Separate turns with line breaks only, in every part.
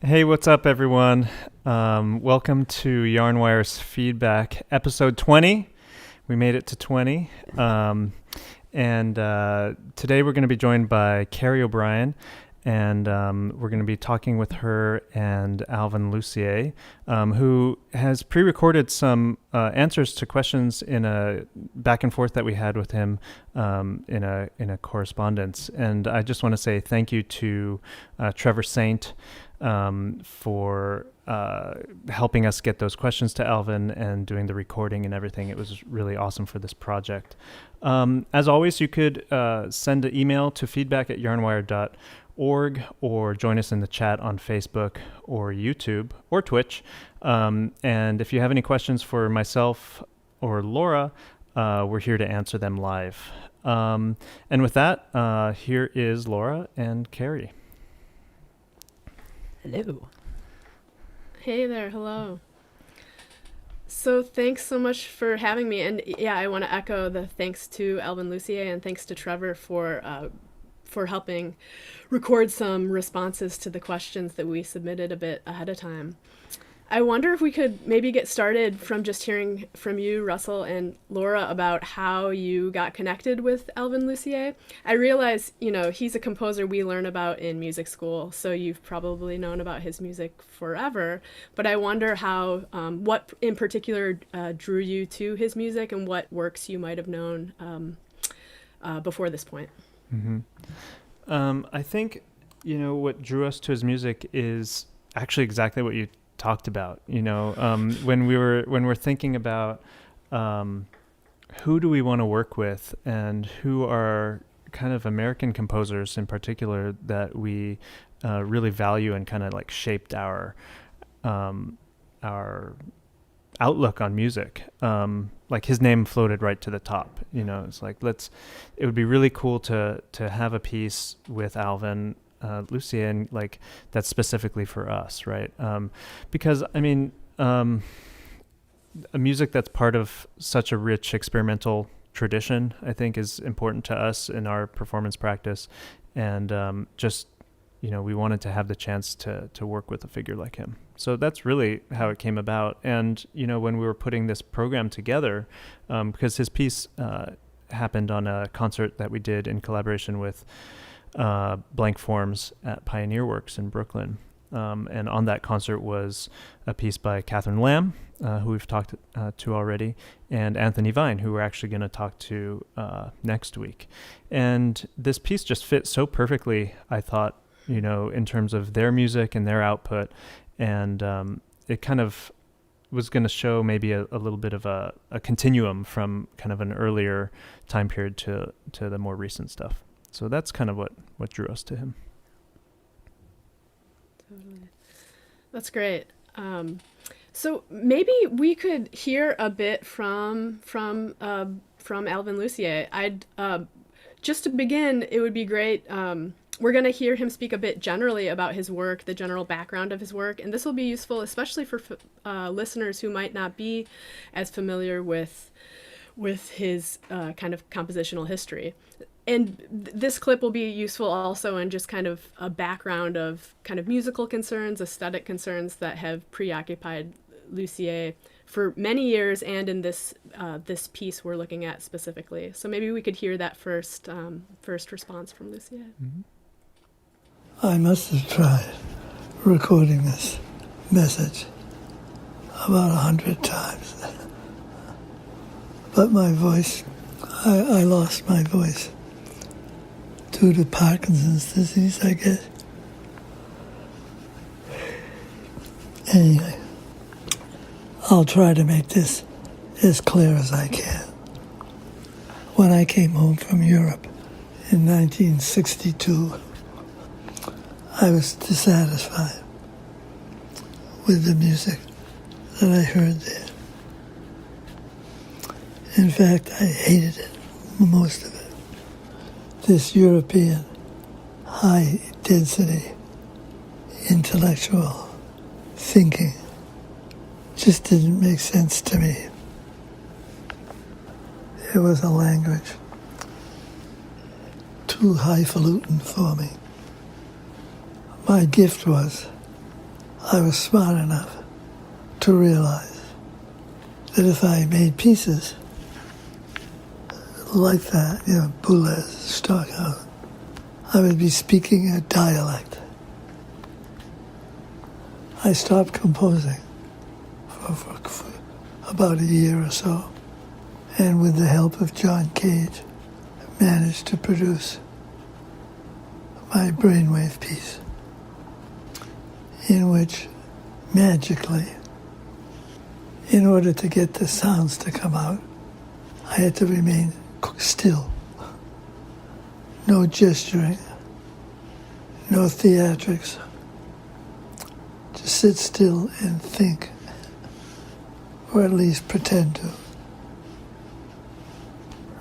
Hey, what's up, everyone? Welcome to Yarnwire's Feedback, episode 20. We made it to 20. And today we're going to be joined by Kerry O'Brien, and we're going to be talking with her and Alvin Lucier, who has pre-recorded some answers to questions in a back and forth that we had with him in a correspondence. And I just want to say thank you to Trevor Saint for helping us get those questions to Alvin and doing the recording and everything. It was really awesome for this project. As always, you could send an email to feedback@yarnwire.org or join us in the chat on Facebook or YouTube or Twitch. And if you have any questions for myself or Laura, we're here to answer them live. And with that, here is Laura and Kerry.
Hello.
Hey there, hello. So thanks so much for having me. And yeah, I want to echo the thanks to Alvin Lucier and thanks to Trevor for helping record some responses to the questions that we submitted a bit ahead of time. I wonder if we could maybe get started from just hearing from you, Russell and Laura, about how you got connected with Alvin Lucier. I realize, he's a composer we learn about in music school, so you've probably known about his music forever. But I wonder how, what in particular drew you to his music and what works you might have known before this point.
Mm-hmm. I think, what drew us to his music is actually exactly what you talked about. When we're thinking about who do we want to work with and who are kind of American composers in particular that we really value and kind of like shaped our outlook on music. Like his name floated right to the top. It's like it would be really cool to have a piece with Alvin Lucier, and like that's specifically for us, right? Because a music that's part of such a rich experimental tradition, I think, is important to us in our performance practice, and we wanted to have the chance to work with a figure like him. So that's really how it came about. And when we were putting this program together, because his piece happened on a concert that we did in collaboration with Blank Forms at Pioneer Works in Brooklyn. And on that concert was a piece by Catherine Lamb, who we've talked to already, and Anthony Vine, who we're actually going to talk to next week. And this piece just fit so perfectly, I thought, in terms of their music and their output. And it kind of was going to show maybe a little bit of a continuum from kind of an earlier time period to the more recent stuff. So that's kind of what drew us to him.
Totally. That's great. So maybe we could hear a bit from Alvin Lucier. Just to begin, it would be great. We're going to hear him speak a bit generally about his work, the general background of his work, and this will be useful, especially for listeners who might not be as familiar with his kind of compositional history. And this clip will be useful also in just kind of a background of kind of musical concerns, aesthetic concerns that have preoccupied Lucier for many years, and in this piece we're looking at specifically. So maybe we could hear that first response from Lucier.
Mm-hmm.
I must have tried recording this message about 100 times. But my voice, I lost my voice due to Parkinson's disease, I guess. Anyway, I'll try to make this as clear as I can. When I came home from Europe in 1962, I was dissatisfied with the music that I heard there. In fact, I hated it, most of it. This European, high-density, intellectual thinking just didn't make sense to me. It was a language too highfalutin for me. My gift was I was smart enough to realize that if I made pieces like that, Boulez, Stockhausen, I would be speaking a dialect. I stopped composing for about a year or so, and with the help of John Cage, managed to produce my brainwave piece, in which, magically, in order to get the sounds to come out, I had to remain still. No gesturing, no theatrics. Just sit still and think, or at least pretend to.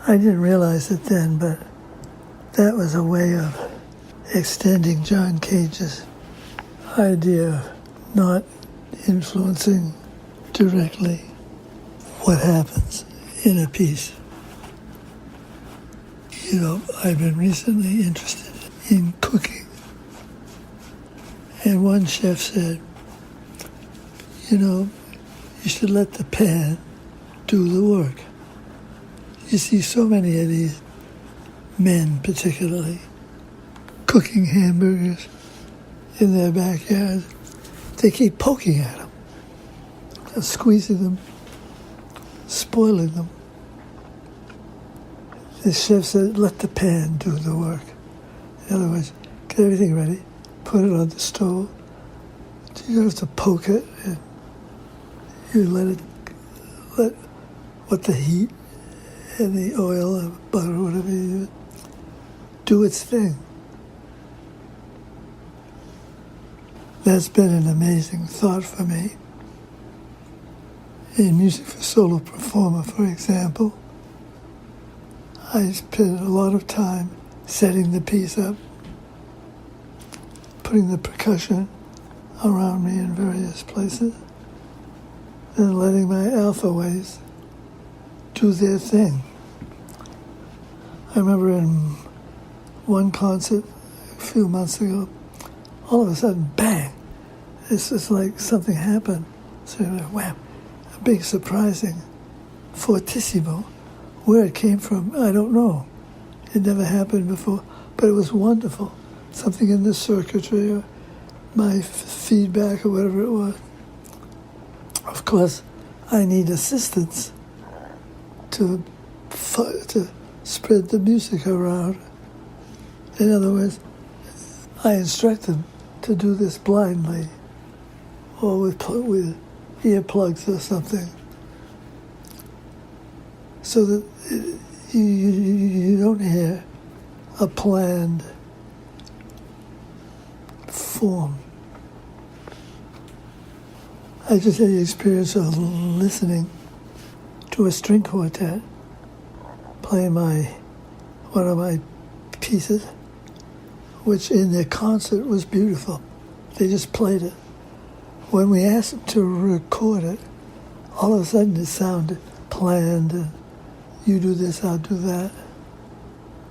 I didn't realize it then, but that was a way of extending John Cage's idea of not influencing directly what happens in a piece. I've been recently interested in cooking. And one chef said, you should let the pan do the work. You see so many of these men, particularly, cooking hamburgers in their backyards. They keep poking at them, squeezing them, spoiling them. The chef said, let the pan do the work. In other words, get everything ready, put it on the stove. You don't have to poke it, and you let what the heat and the oil or butter, whatever you use, do its thing. That's been an amazing thought for me. In music for solo performer, for example, I spent a lot of time setting the piece up, putting the percussion around me in various places, and letting my alpha waves do their thing. I remember in one concert a few months ago, all of a sudden, bang! It's just like something happened. So wham! A big surprising fortissimo. Where it came from, I don't know. It never happened before, but it was wonderful. Something in the circuitry or my feedback or whatever it was. Of course, I need assistance to spread the music around. In other words, I instruct them to do this blindly or with earplugs or something, so that you don't hear a planned form. I just had the experience of listening to a string quartet play one of my pieces, which in their concert was beautiful. They just played it. When we asked them to record it, all of a sudden it sounded planned, and you do this, I'll do that.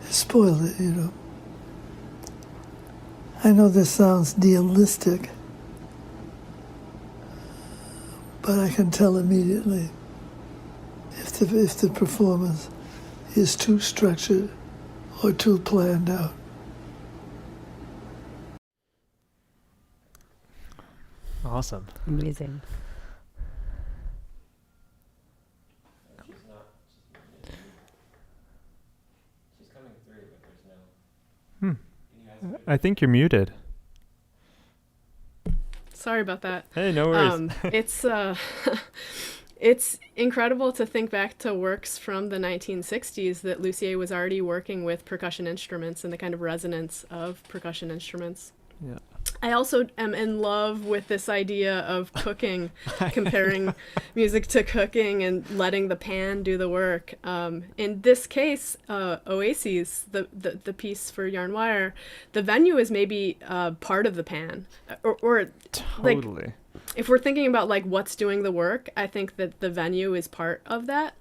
It spoiled it, I know this sounds nihilistic, but I can tell immediately if the performance is too structured or too planned out.
Awesome.
Amazing.
I think you're muted.
Sorry about that.
Hey, no worries.
It's incredible to think back to works from the 1960s that Lucier was already working with percussion instruments and the kind of resonance of percussion instruments.
Yeah.
I also am in love with this idea of cooking, comparing music to cooking and letting the pan do the work. In this case, Oases, the piece for Yarn Wire, the venue is maybe part of the pan, or
Totally.
like, if we're thinking about like what's doing the work, I think that the venue is part of that.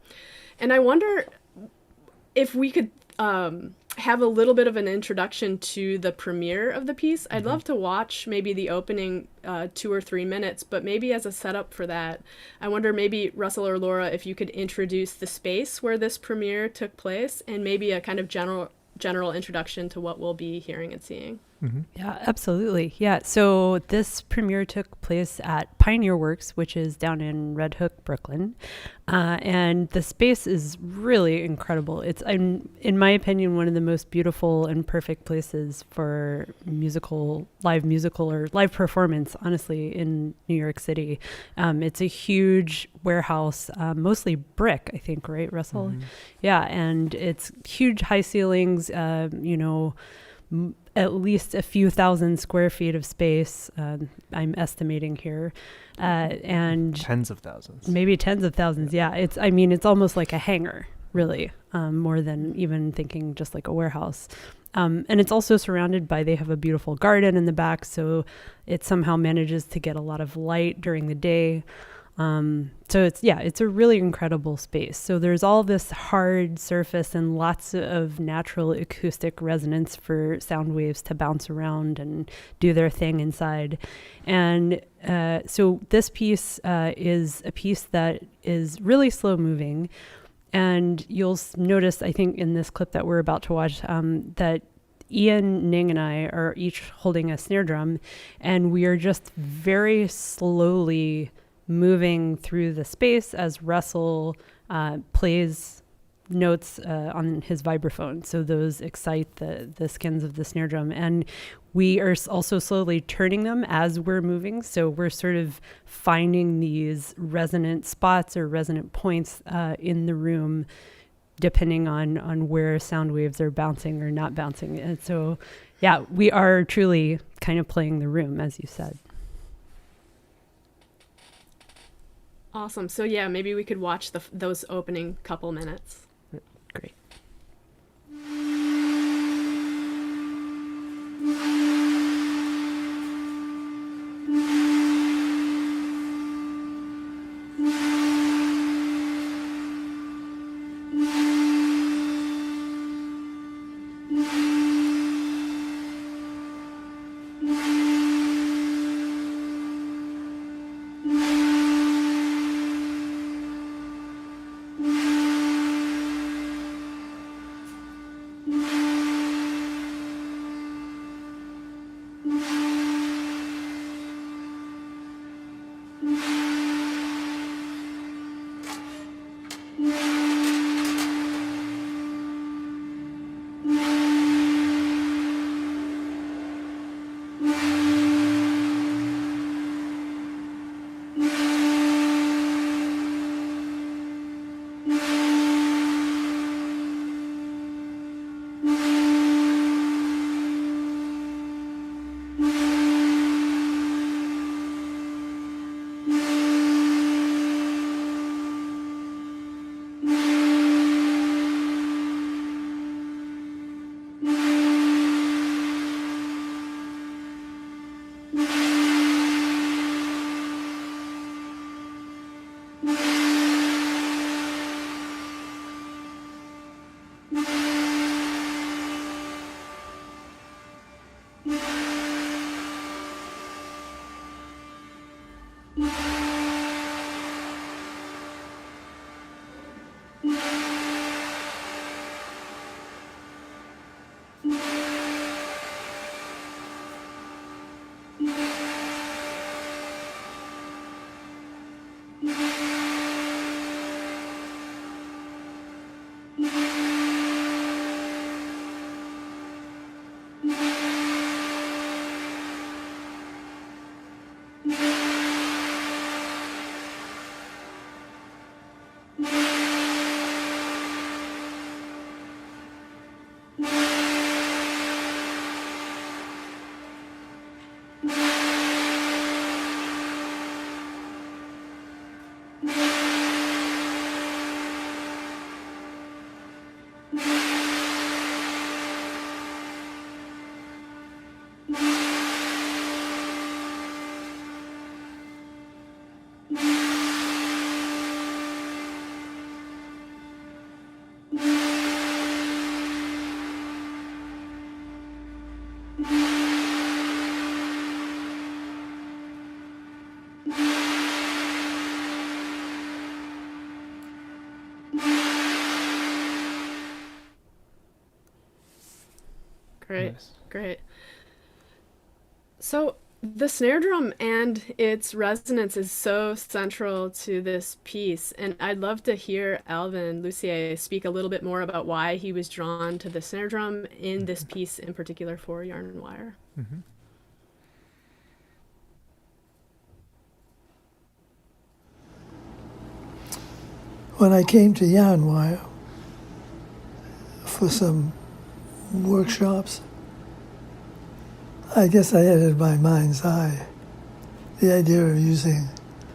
And I wonder if we could have a little bit of an introduction to the premiere of the piece. I'd love to watch maybe the opening 2 or 3 minutes, but maybe as a setup for that, I wonder maybe Russell or Laura, if you could introduce the space where this premiere took place and maybe a kind of general introduction to what we'll be hearing and seeing.
Yeah, absolutely. Yeah. So this premiere took place at Pioneer Works, which is down in Red Hook, Brooklyn. And the space is really incredible. It's, in my opinion, one of the most beautiful and perfect places for live musical or live performance, honestly, in New York City. It's a huge warehouse, mostly brick, I think, right, Russell? Yeah. And it's huge high ceilings, at least a few thousand square feet of space, I'm estimating here, and
Tens of thousands.
maybe tens of thousands. Yeah, it's almost like a hangar, really, more than even thinking just like a warehouse. And it's also surrounded by, they have a beautiful garden in the back, so it somehow manages to get a lot of light during the day. So it's a really incredible space. So there's all this hard surface and lots of natural acoustic resonance for sound waves to bounce around and do their thing inside. And so this piece is a piece that is really slow moving. And you'll notice, I think, in this clip that we're about to watch, that Ian, Ning, and I are each holding a snare drum, and we are just very slowly moving through the space as Russell plays notes on his vibraphone. So those excite the skins of the snare drum. And we are also slowly turning them as we're moving. So we're sort of finding these resonant spots or resonant points in the room, depending on where sound waves are bouncing or not bouncing. And so, yeah, we are truly kind of playing the room, as you said.
Awesome. So yeah, maybe we could watch those opening couple minutes.
Great.
Great,
Nice.
great. So the snare drum and its resonance is so central to this piece, and I'd love to hear Alvin Lucier speak a little bit more about why he was drawn to the snare drum in this piece in particular for Yarn and Wire.
Mm-hmm.
When I came to Yarn Wire for some workshops, I guess I had in my mind's eye the idea of using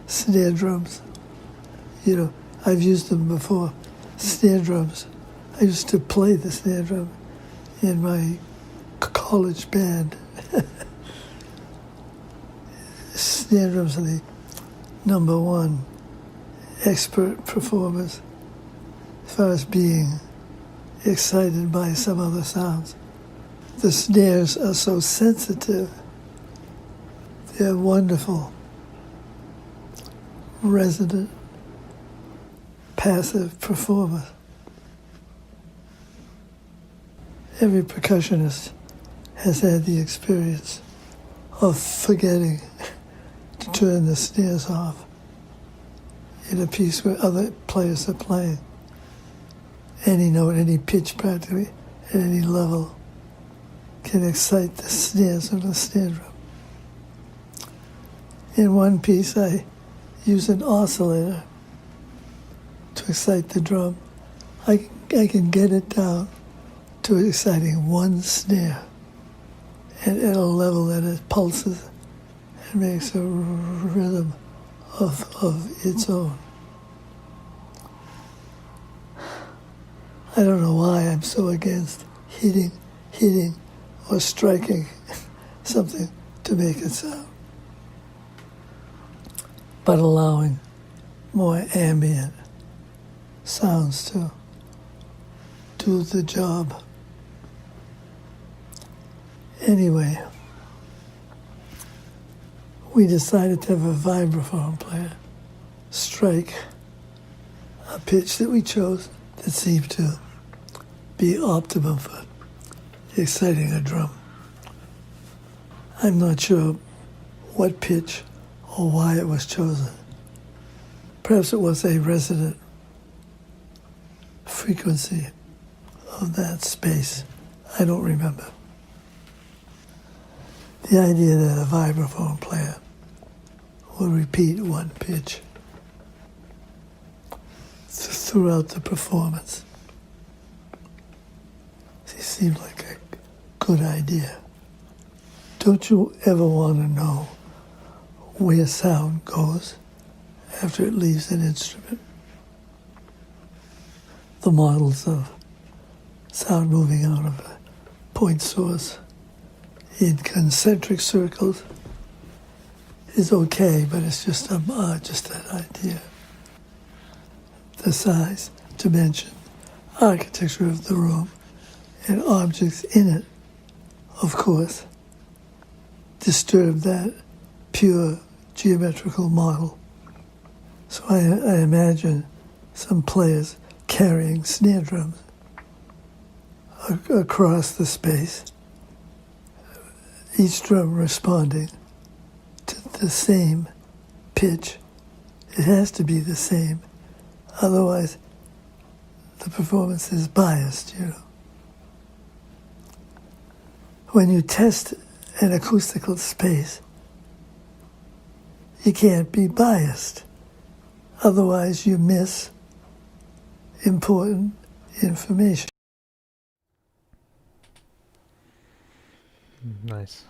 snare drums. You know, I've used them before, snare drums. I used to play the snare drum in my college band. Snare drums are the number one expert performers as far as being excited by some other sounds. The snares are so sensitive. They're wonderful, resonant, passive performers. Every percussionist has had the experience of forgetting to turn the snares off in a piece where other players are playing. Any note, any pitch practically, at any level, can excite the snares of the snare drum. In one piece, I use an oscillator to excite the drum. I can get it down to exciting one snare and at a level that it pulses and makes a rhythm of its own. I don't know why I'm so against hitting or striking something to make it sound, but allowing more ambient sounds to do the job. Anyway, we decided to have a vibraphone player strike a pitch that we chose that seemed to be optimum for exciting a drum. I'm not sure what pitch or why it was chosen. Perhaps it was a resonant frequency of that space. I don't remember. The idea that a vibraphone player will repeat one pitch throughout the performance. It seemed like a good idea. Don't you ever want to know where sound goes after it leaves an instrument? The models of sound moving out of a point source in concentric circles is okay, but it's just an idea. The size, dimension, architecture of the room, and objects in it, of course, disturb that pure geometrical model. So I imagine some players carrying snare drums across the space, each drum responding to the same pitch. It has to be the same, otherwise the performance is biased, you know. When you test an acoustical space, you can't be biased. Otherwise, you miss important information.
Nice.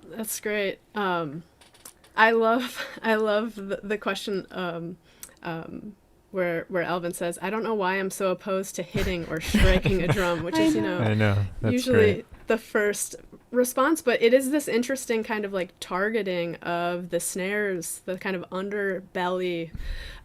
That's great. I love the question where Alvin says, "I don't know why I'm so opposed to hitting or striking a drum," which is,
I know. That's
usually
great.
the first response, but it is this interesting kind of like targeting of the snares, the kind of underbelly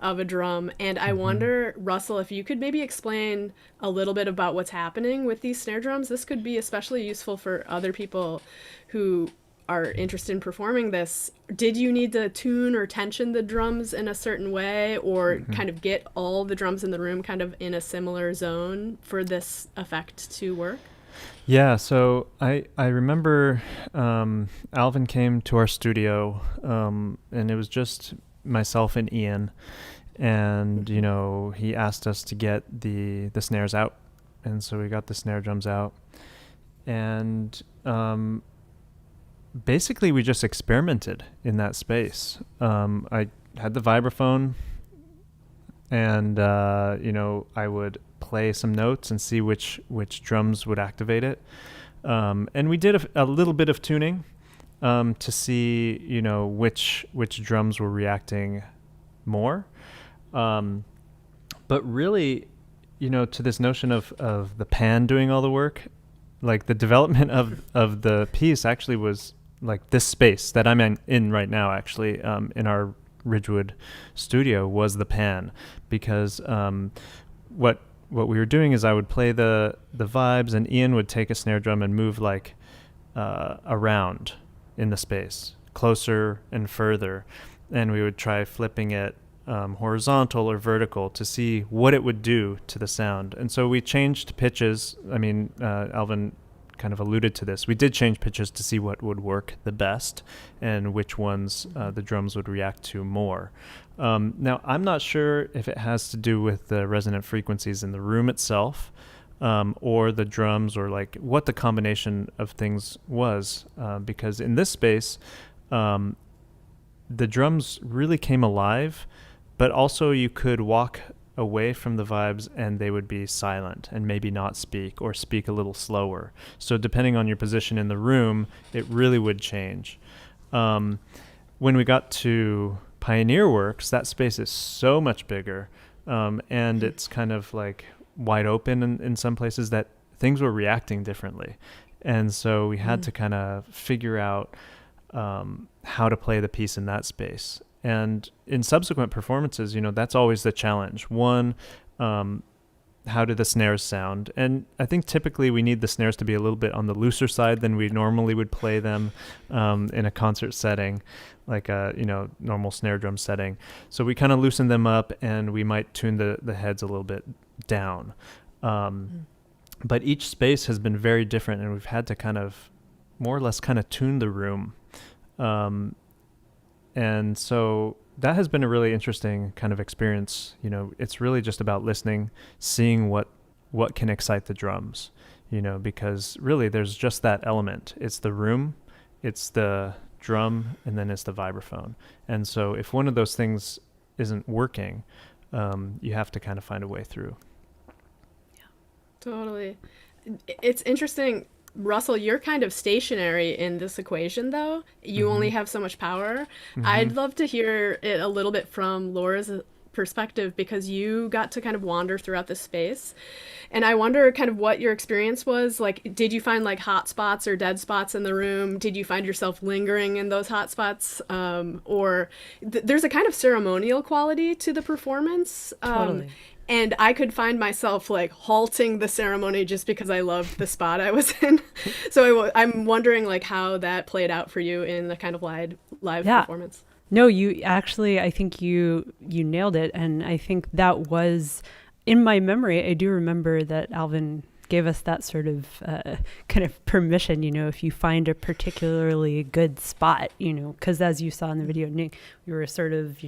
of a drum. And I wonder, Russell, if you could maybe explain a little bit about what's happening with these snare drums. This could be especially useful for other people who are interested in performing this. Did you need to tune or tension the drums in a certain way, or kind of get all the drums in the room kind of in a similar zone for this effect to work?
Yeah, so I remember Alvin came to our studio, and it was just myself and Ian, and he asked us to get the snares out, and so we got the snare drums out, and basically we just experimented in that space. I had the vibraphone, and I would play some notes and see which drums would activate it, and we did a little bit of tuning to see which drums were reacting more, but really to this notion of the pan doing all the work, like the development of the piece actually was like this space that I'm in right now, actually, in our Ridgewood studio, was the pan, because what we were doing is I would play the vibes, and Ian would take a snare drum and move like around in the space, closer and further, and we would try flipping it horizontal or vertical to see what it would do to the sound. And so we changed pitches. I mean, Alvin kind of alluded to this. We did change pitches to see what would work the best and which ones the drums would react to more. Now, I'm not sure if it has to do with the resonant frequencies in the room itself, or the drums, or like what the combination of things was, because in this space, the drums really came alive, but also you could walk away from the vibes and they would be silent and maybe not speak, or speak a little slower. So depending on your position in the room, it really would change. When we got to Pioneer Works, that space is so much bigger, and it's kind of like wide open in some places, that things were reacting differently. And so we had to kind of figure out how to play the piece in that space. And in subsequent performances, that's always the challenge. One, how do the snares sound? And I think typically we need the snares to be a little bit on the looser side than we normally would play them in a concert setting, like a normal snare drum setting. So we kind of loosen them up, and we might tune the heads a little bit down. But each space has been very different, and we've had to kind of more or less kind of tune the room. And so that has been a really interesting kind of experience. It's really just about listening, seeing what can excite the drums, because really there's just that element. It's the room, it's the drum, and then it's the vibraphone. And so if one of those things isn't working, you have to kind of find a way through.
Yeah, totally. It's interesting. Russell, you're kind of stationary in this equation, though. You only have so much power. I'd love to hear it a little bit from Laura's perspective, because you got to kind of wander throughout this space. And I wonder kind of what your experience was. Like, did you find like hot spots or dead spots in the room? Did you find yourself lingering in those hot spots? Or there's a kind of ceremonial quality to the performance.
Totally.
And I could find myself like halting the ceremony just because I loved the spot I was in. So I'm wondering like how that played out for you in the kind of live performance.
No, you actually, I think you nailed it. And I think that was in my memory. I do remember that Alvin gave us that sort of kind of permission, if you find a particularly good spot, because as you saw in the video, Nick, we were sort of,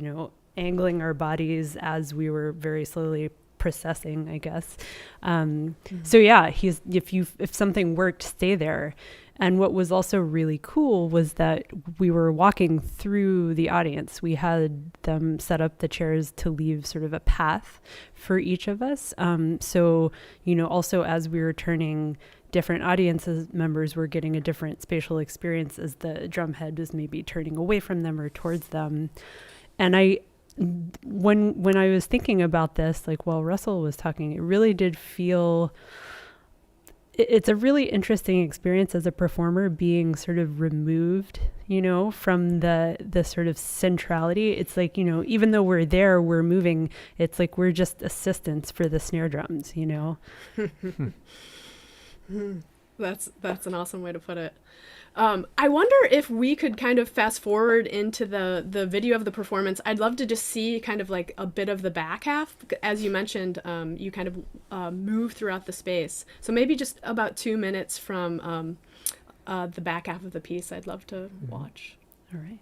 angling our bodies as we were very slowly processing, I guess. So yeah, if something worked, stay there. And what was also really cool was that we were walking through the audience. We had them set up the chairs to leave sort of a path for each of us. So, also as we were turning, different audiences members were getting a different spatial experience as the drum head was maybe turning away from them or towards them. And when I was thinking about this, like while Russell was talking, it really did feel, it's a really interesting experience as a performer, being sort of removed, from the sort of centrality. It's like, even though we're there, we're moving, it's like we're just assistants for the snare drums,
That's an awesome way to put it. I wonder if we could kind of fast forward into the video of the performance. I'd love to just see kind of like a bit of the back half. As you mentioned, you kind of move throughout the space. So maybe just about 2 minutes from the back half of the piece I'd love to watch.
All right.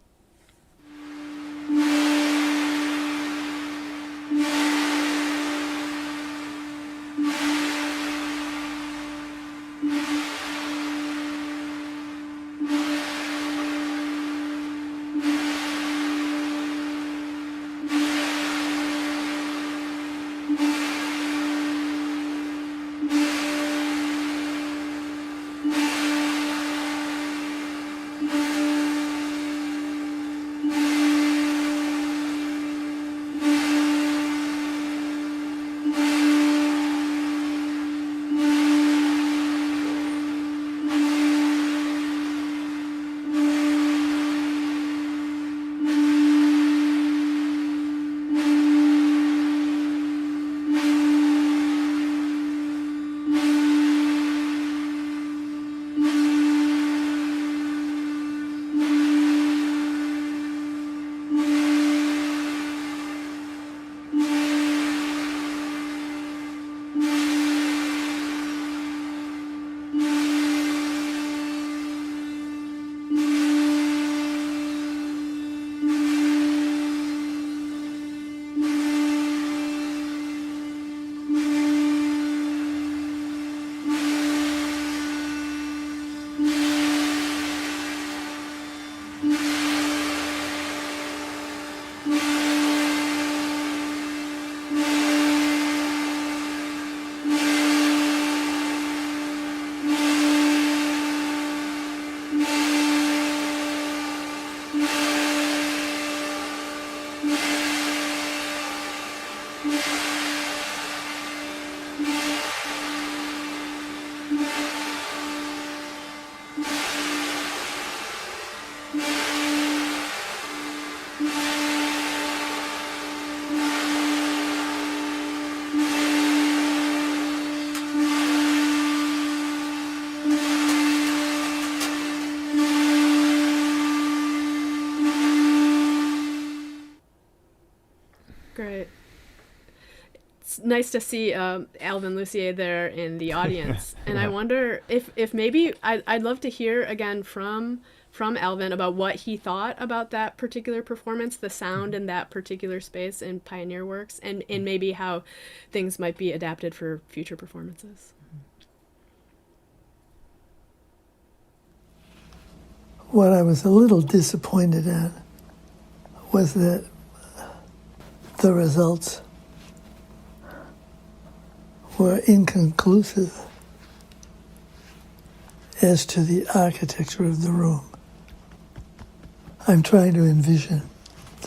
Great. It's nice to see Alvin Lucier there in the audience. And I wonder if maybe I'd love to hear again from Alvin about what he thought about that particular performance, the sound in that particular space in Pioneer Works, and maybe how things might be adapted for future performances.
What I was a little disappointed at was that the results were inconclusive as to the architecture of the room. I'm trying to envision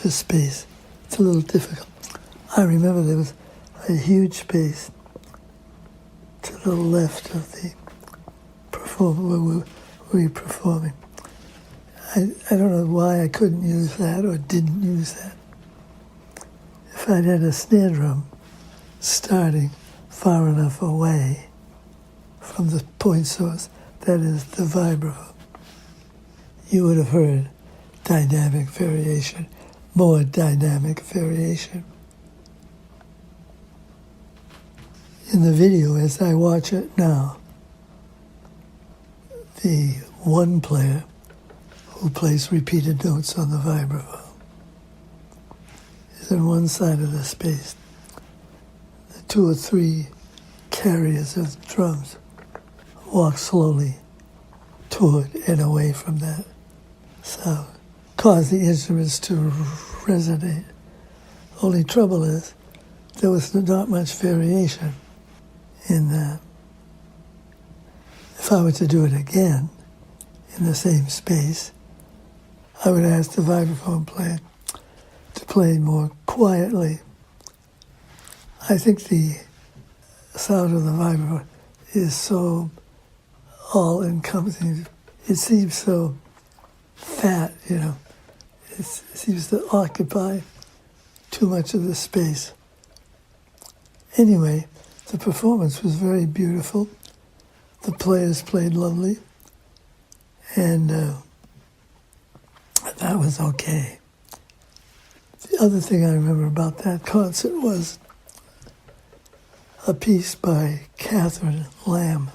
the space. It's a little difficult. I remember there was a huge space to the left of the performer where we were performing. I don't know why I couldn't use that or didn't use that. If I'd had a snare drum starting far enough away from the point source, that is the vibraphone, you would have heard dynamic variation, more dynamic variation. In the video, as I watch it now, the one player who plays repeated notes on the vibraphone is on one side of the space. The 2 or 3 carriers of the drums walk slowly toward and away from that sound, cause the instruments to resonate. Only trouble is there was not much variation in that. If I were to do it again in the same space, I would ask the vibraphone player to play more quietly. I think the sound of the vibraphone is so all-encompassing. It seems so fat, It seems to occupy too much of the space. Anyway, the performance was very beautiful. The players played lovely. And that was okay. The other thing I remember about that concert was a piece by Catherine Lamb.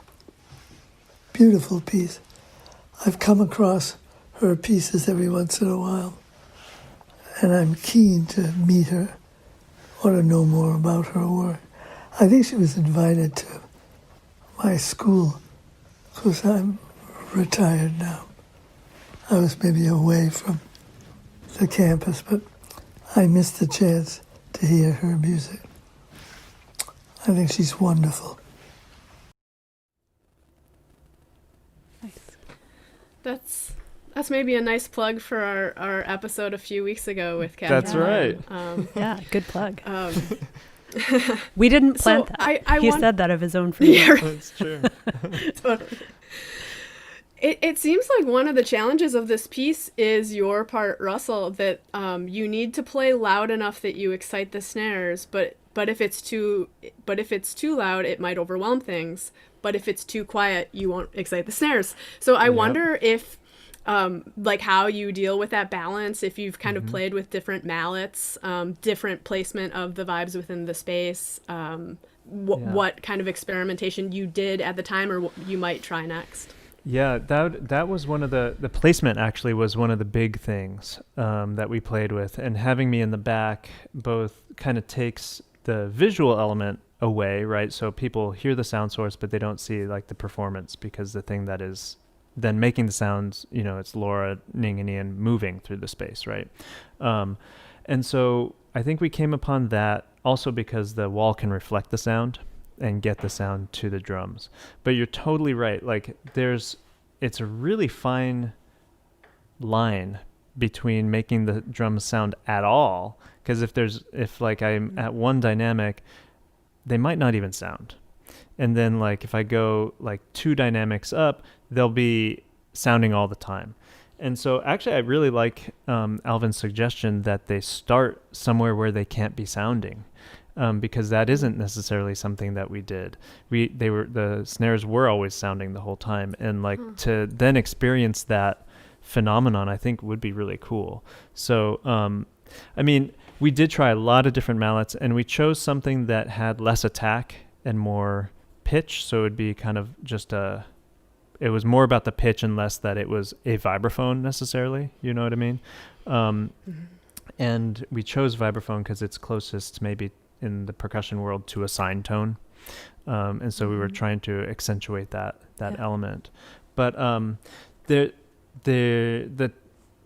Beautiful piece. I've come across her pieces every once in a while, and I'm keen to meet her or to know more about her work. I think she was invited to my school, because I'm retired now. I was maybe away from the campus, but I missed the chance to hear her music. I think she's wonderful.
That's maybe a nice plug for our episode a few weeks ago with Catherine.
That's right.
Yeah, good plug. We didn't plant that. He said that of his own free will.
Yeah,
That's true.
totally. It seems like one of the challenges of this piece is your part, Russell, that you need to play loud enough that you excite the snares, but if it's too loud, it might overwhelm things. But if it's too quiet, you won't excite the snares. So I wonder if like how you deal with that balance, if you've kind of played with different mallets, different placement of the vibes within the space, what kind of experimentation you did at the time or what you might try next.
Yeah, that was one of the placement actually was one of the big things that we played with, and having me in the back both kind of takes the visual element away, right? So people hear the sound source, but they don't see like the performance, because the thing that is then making the sounds, it's Laura, Ning, and Ian moving through the space, right? And so I think we came upon that also because the wall can reflect the sound and get the sound to the drums. But you're totally right. Like it's a really fine line between making the drums sound at all, because if I'm at one dynamic, they might not even sound. And then like if I go like 2 dynamics up, they'll be sounding all the time. And so actually I really like Alvin's suggestion that they start somewhere where they can't be sounding. Because that isn't necessarily something that we did. The snares were always sounding the whole time, and to then experience that phenomenon, I think would be really cool. So, we did try a lot of different mallets, and we chose something that had less attack and more pitch. So it'd be kind of just it was more about the pitch and less that it was a vibraphone necessarily. You know what I mean? And we chose vibraphone because it's closest maybe in the percussion world to a sine tone, and so we were trying to accentuate that element. But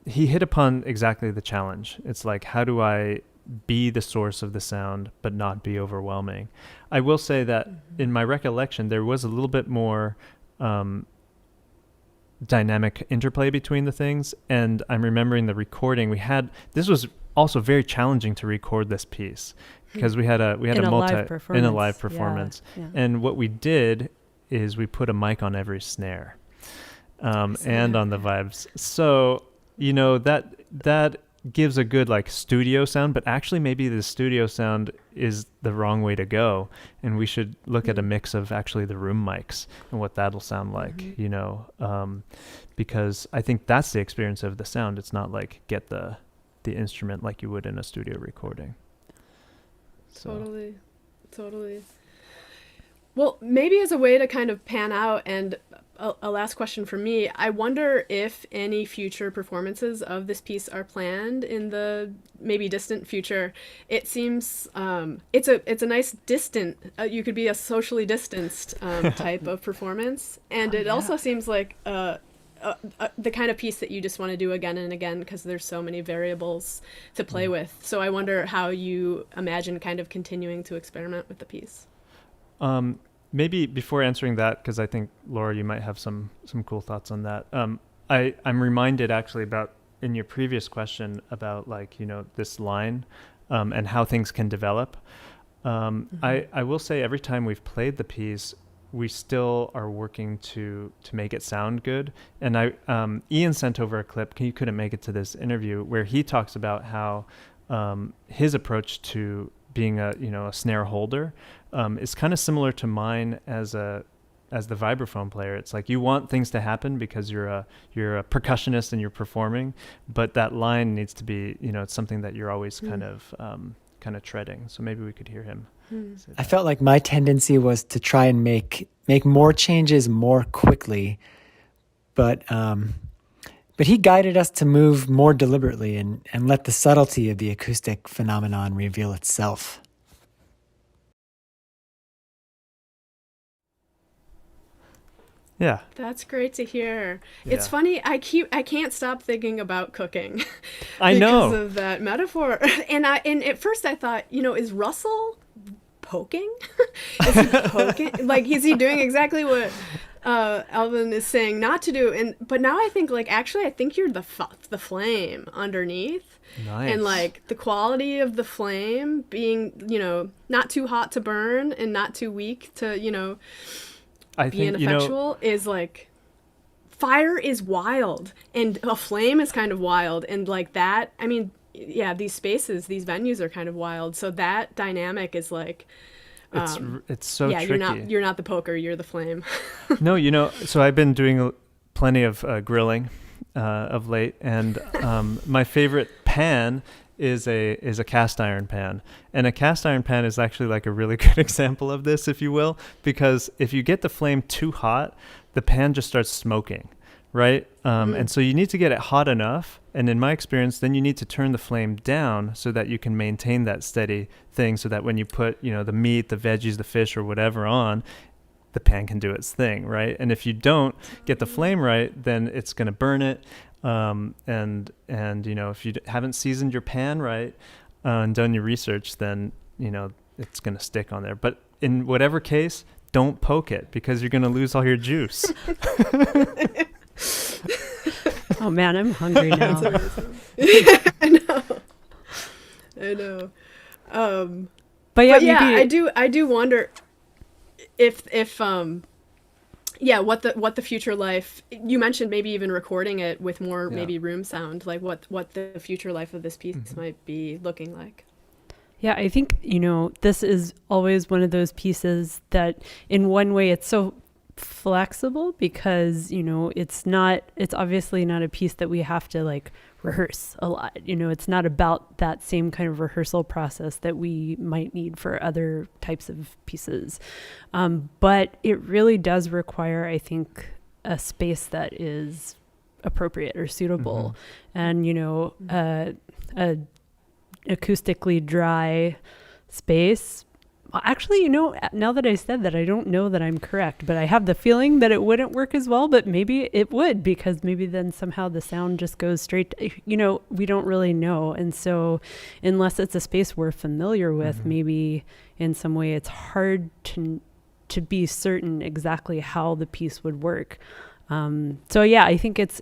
he hit upon exactly the challenge. It's like, how do I be the source of the sound but not be overwhelming? I will say that in my recollection there was a little bit more dynamic interplay between the things, and I'm remembering the recording we had. This was also very challenging to record this piece because we had a live performance. Yeah. And what we did is we put a mic on every snare and on the vibes. So, that gives a good like studio sound, but actually maybe the studio sound is the wrong way to go, and we should look at a mix of actually the room mics and what that'll sound like, because I think that's the experience of the sound. It's not like get the instrument like you would in a studio recording.
So. Totally. Well, maybe as a way to kind of pan out, and a last question for me, I wonder if any future performances of this piece are planned in the maybe distant future. It seems it's a nice distant, you could be a socially distanced type of performance, and it also seems like the kind of piece that you just want to do again and again because there's so many variables to play with. So I wonder how you imagine kind of continuing to experiment with the piece.
Maybe before answering that, because I think, Laura, you might have some cool thoughts on that. I'm reminded actually about in your previous question about this line and how things can develop. I will say every time we've played the piece, we still are working to make it sound good. And Ian sent over a clip. He couldn't make it to this interview, where he talks about how his approach to being a snare holder is kind of similar to mine as a as the vibraphone player, it's like you want things to happen because you're a percussionist and you're performing, but that line needs to be, it's something that you're always kind of treading. So maybe we could hear him.
I felt like my tendency was to try and make more changes more quickly, but he guided us to move more deliberately and let the subtlety of the acoustic phenomenon reveal itself.
Yeah.
That's great to hear. It's funny, I can't stop thinking about cooking.
I know.
Because of that metaphor. And at first I thought, is Russell poking? Is he poking? Like, is he doing exactly what Alvin is saying not to do? But now I think, actually, I think you're the flame underneath.
Nice.
And, the quality of the flame being, not too hot to burn and not too weak to,
I
be
think,
ineffectual is fire is wild and a flame is kind of wild. And that, I mean, yeah, these spaces, these venues are kind of wild. So that dynamic is
it's so tricky.
You're not the poker, you're the flame.
No, so I've been doing plenty of grilling of late, and my favorite pan is a cast iron pan. And a cast iron pan is actually a really good example of this, if you will, because if you get the flame too hot, the pan just starts smoking, right? And so you need to get it hot enough. And in my experience, then you need to turn the flame down so that you can maintain that steady thing, so that when you put, the meat, the veggies, the fish or whatever on, the pan can do its thing, right? And if you don't get the flame right, then it's going to burn it. And if you haven't seasoned your pan right and done your research, then it's going to stick on there. But in whatever case, don't poke it, because you're going to lose all your juice.
Oh man, I'm hungry now.
I know.
But yeah,
maybe I do wonder if what the future life, you mentioned maybe even recording it with more maybe room sound, what the future life of this piece might be looking like.
Yeah, I think, this is always one of those pieces that in one way it's so flexible because, it's obviously not a piece that we have to rehearse a lot. It's not about that same kind of rehearsal process that we might need for other types of pieces. But it really does require, I think, a space that is appropriate or suitable. And, a acoustically dry space. Actually, now that I said that, I don't know that I'm correct, but I have the feeling that it wouldn't work as well, but maybe it would, because maybe then somehow the sound just goes straight, we don't really know. And so unless it's a space we're familiar with, maybe in some way it's hard to be certain exactly how the piece would work. So yeah, I think it's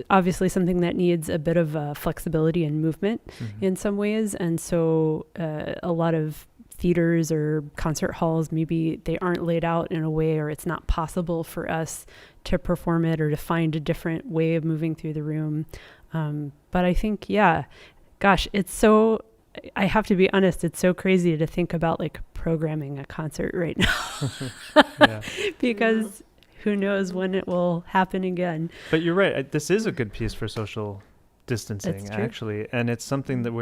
obviously something that needs a bit of flexibility and movement in some ways. And so a lot of theaters or concert halls, maybe they aren't laid out in a way, or it's not possible for us to perform it or to find a different way of moving through the room. But I think, I have to be honest, it's so crazy to think about programming a concert right now. Because who knows when it will happen again.
But you're right. This is a good piece for social distancing, actually. And it's something that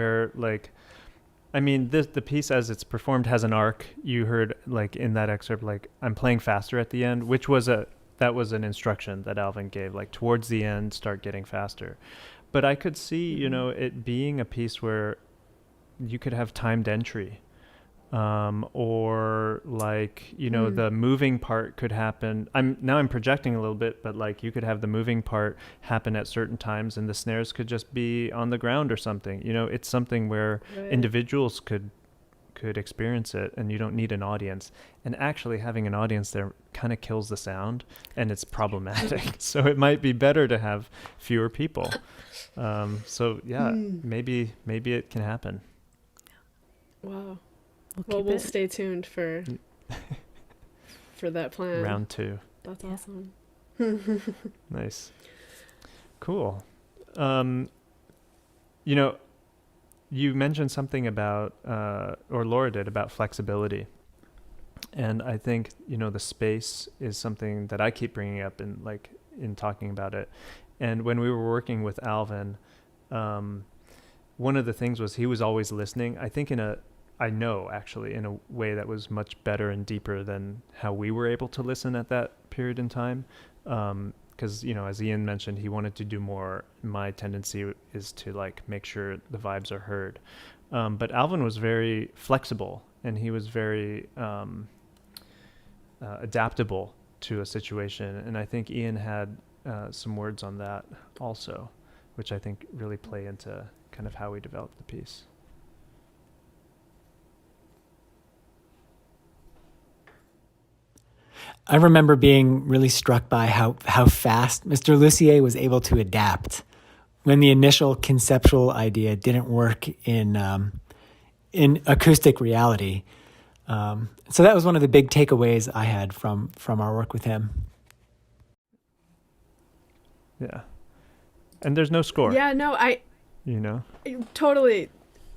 the piece as it's performed has an arc. You heard in that excerpt, I'm playing faster at the end, which was that was an instruction that Alvin gave, towards the end, start getting faster. But I could see, it being a piece where you could have timed entry, or the moving part could happen. I'm projecting a little bit, but you could have the moving part happen at certain times, and the snares could just be on the ground or something. It's something where individuals could experience it, and you don't need an audience. And actually, having an audience there kind of kills the sound, and it's problematic. So it might be better to have fewer people. Maybe it can happen.
Wow. We'll stay tuned for that plan.
Round 2.
That's awesome.
Nice. Cool. You mentioned something about, or Laura did, about flexibility. And I think, the space is something that I keep bringing up in talking about it. And when we were working with Alvin, one of the things was he was always listening, I think in a way that was much better and deeper than how we were able to listen at that period in time. Because, as Ian mentioned, he wanted to do more. My tendency is to make sure the vibes are heard. But Alvin was very flexible, and he was very adaptable to a situation. And I think Ian had some words on that also, which I think really play into kind of how we developed the piece.
I remember being really struck by how fast Mr. Lucier was able to adapt when the initial conceptual idea didn't work in acoustic reality. So that was one of the big takeaways I had from our work with him.
Yeah. And there's no score.
Yeah, no, totally.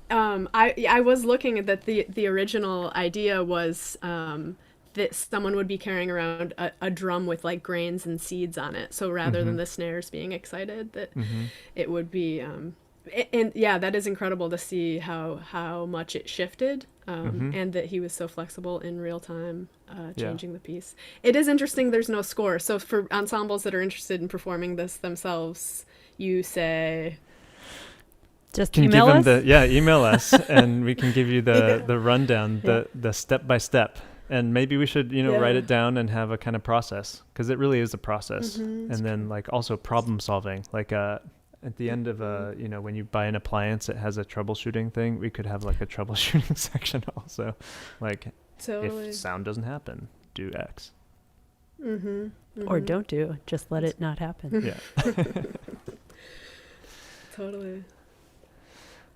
I was looking at that the original idea was that someone would be carrying around a drum with grains and seeds on it. So rather than the snares being excited, that it would be, and yeah, that is incredible to see how much it shifted, and that he was so flexible in real time, changing the piece. It is interesting there's no score. So for ensembles that are interested in performing this themselves, you say...
Just email us?
Email us, and we can give you the rundown, the step-by-step. And maybe we should, write it down and have a kind of process, because it really is a process. And then also problem solving, at the end of when you buy an appliance, it has a troubleshooting thing. We could have a troubleshooting section also,
totally.
If sound doesn't happen, do X.
Or don't do, just let it not happen.
Yeah.
Totally.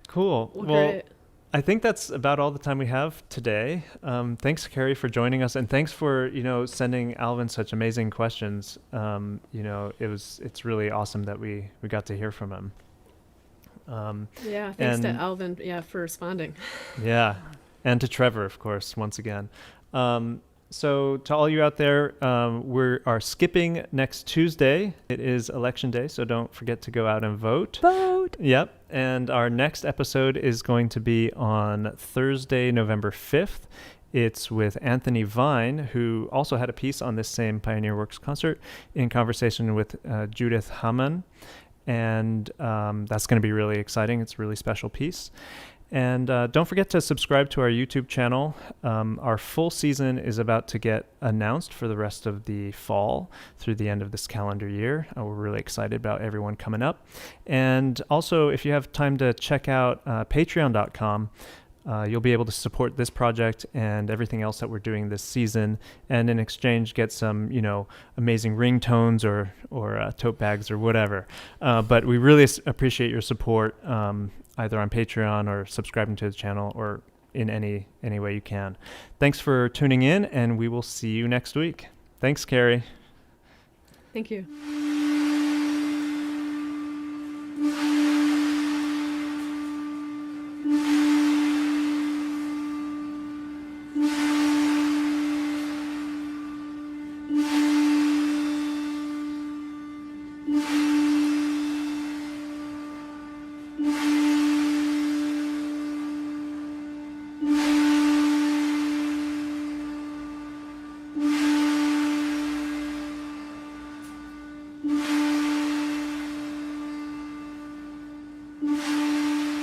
Cool. Well,
great.
I think that's about all the time we have today. Thanks, Kerry, for joining us, and thanks for sending Alvin such amazing questions. It's really awesome that we got to hear from him.
Thanks to Alvin, for responding.
Yeah, and to Trevor, of course, once again. So to all you out there, we are skipping next Tuesday. It is election day, so don't forget to go out and vote.
Vote!
Yep. And our next episode is going to be on Thursday, November 5th. It's with Anthony Vine, who also had a piece on this same Pioneer Works concert, in conversation with Judith Hamann. And that's going to be really exciting. It's a really special piece. And don't forget to subscribe to our YouTube channel. Our full season is about to get announced for the rest of the fall through the end of this calendar year. We're really excited about everyone coming up. And also, if you have time to check out patreon.com, you'll be able to support this project and everything else that we're doing this season, and in exchange get some, amazing ringtones or tote bags or whatever. But we really appreciate your support, either on Patreon or subscribing to the channel or in any way you can. Thanks for tuning in, and we will see you next week. Thanks, Kerry.
Thank you.